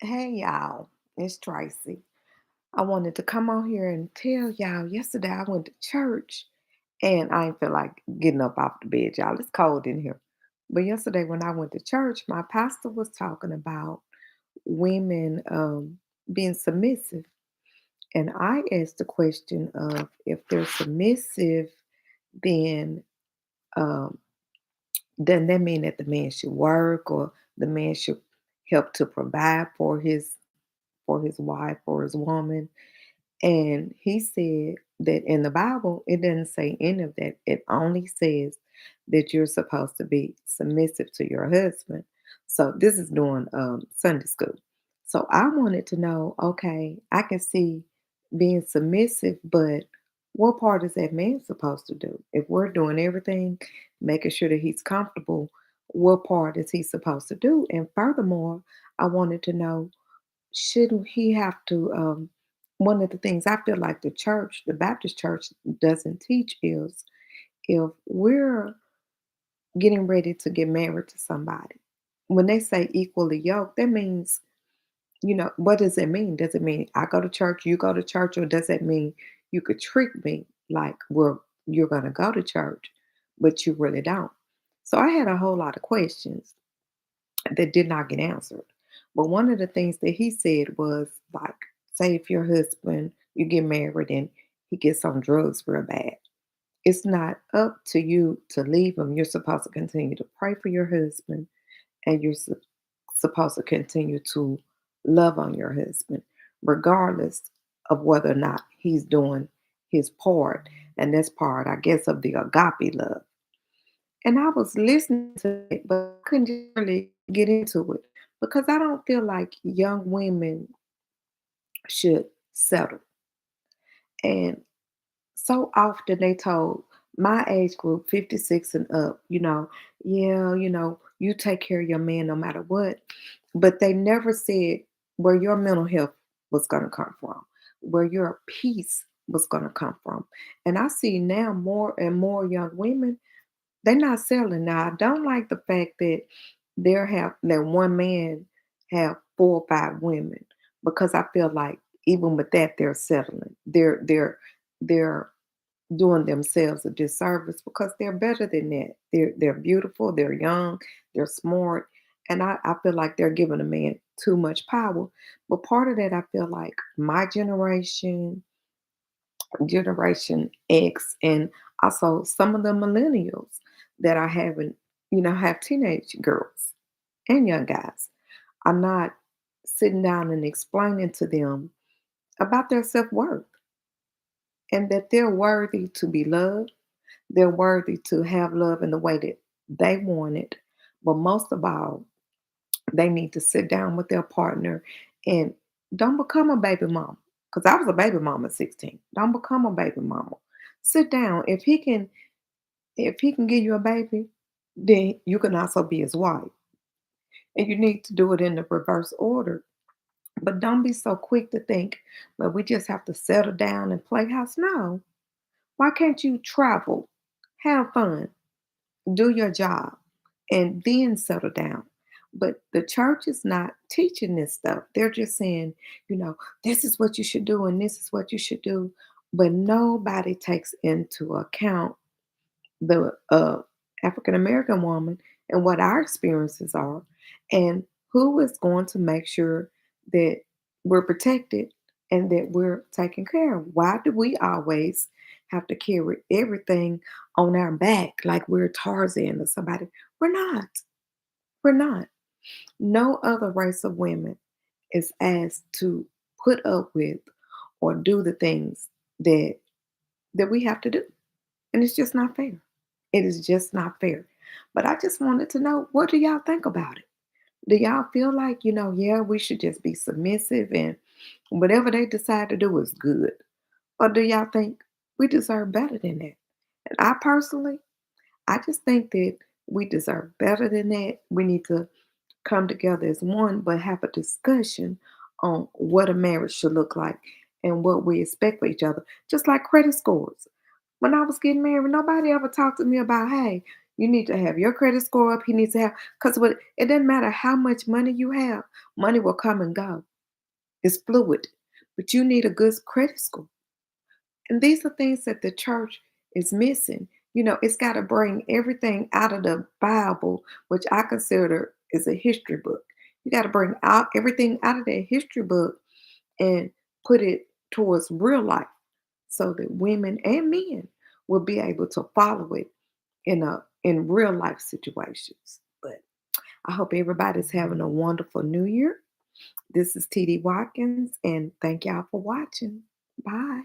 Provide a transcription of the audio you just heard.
Hey y'all, it's Tracy. I wanted to come on here and tell y'all yesterday I went to church and I ain't feel like getting up off the bed, y'all. It's cold in here. But yesterday when I went to church, my pastor was talking about women being submissive. And I asked the question of if they're submissive, then um, doesn't that mean that the man should work or the man should help to provide for his wife or his woman? And he said that in the Bible, it doesn't say any of that. It only says that you're supposed to be submissive to your husband. So this is during Sunday school. So I wanted to know, okay, I can see being submissive, but what part is that man supposed to do? If we're doing everything, making sure that he's comfortable, what part is he supposed to do? And furthermore, I wanted to know, shouldn't he have to one of the things I feel like the Baptist church doesn't teach is if we're getting ready to get married to somebody, when they say equally yoked, that means, what does it mean? Does it mean I go to church, you go to church, or does that mean you could trick me like, well, you're gonna go to church, but you really don't? So I had a whole lot of questions that did not get answered. But one of the things that he said was like, say if your husband, you get married and he gets on drugs real bad. It's not up to you to leave him. You're supposed to continue to pray for your husband and supposed to continue to love on your husband, regardless of whether or not he's doing his part. And that's part, I guess, of the agape love. And I was listening to it, but I couldn't just really get into it because I don't feel like young women should settle. And so often they told my age group, 56 and up, yeah, you take care of your man no matter what. But they never said where your mental health was going to come from, where your peace was going to come from. And I see now more and more young women, they're not selling. Now, I don't like the fact that that one man have 4 or 5 women because I feel like even with that they're settling. They're doing themselves a disservice because they're better than that. They're beautiful, they're young, they're smart, and I feel like they're giving a man too much power. But part of that I feel like my generation, Generation X, and also some of the millennials that are having, have teenage girls and young guys are not sitting down and explaining to them about their self worth and that they're worthy to be loved. They're worthy to have love in the way that they want it. But most of all, they need to sit down with their partner and don't become a baby mama. Because I was a baby mama at 16. Don't become a baby mama. Sit down. If he can give you a baby, then you can also be his wife. And you need to do it in the reverse order. But don't be so quick to think, well, we just have to settle down and play house. No. Why can't you travel, have fun, do your job, and then settle down? But the church is not teaching this stuff. They're just saying, this is what you should do and this is what you should do. But nobody takes into account the African American woman and what our experiences are, and who is going to make sure that we're protected and that we're taken care of. Why do we always have to carry everything on our back like we're Tarzan or somebody? We're not. We're not. No other race of women is asked to put up with or do the things that we have to do. And it's just not fair. It is just not fair. But I just wanted to know, what do y'all think about it? Do y'all feel like, yeah, we should just be submissive and whatever they decide to do is good? Or do y'all think we deserve better than that? And I personally, I just think that we deserve better than that. We need to come together as one, but have a discussion on what a marriage should look like and what we expect for each other. Just like credit scores. When I was getting married, nobody ever talked to me about, hey, You need to have your credit score up. He needs to have, because what it doesn't matter how much money you have, money will come and go. It's fluid. But you need a good credit score. And these are things that the church is missing. It's got to bring everything out of the Bible, which I consider is a history book. You got to bring out everything out of that history book and put it towards real life so that women and men will be able to follow it in real life situations. But I hope everybody's having a wonderful new year. This is TD Watkins, and thank y'all for watching. Bye.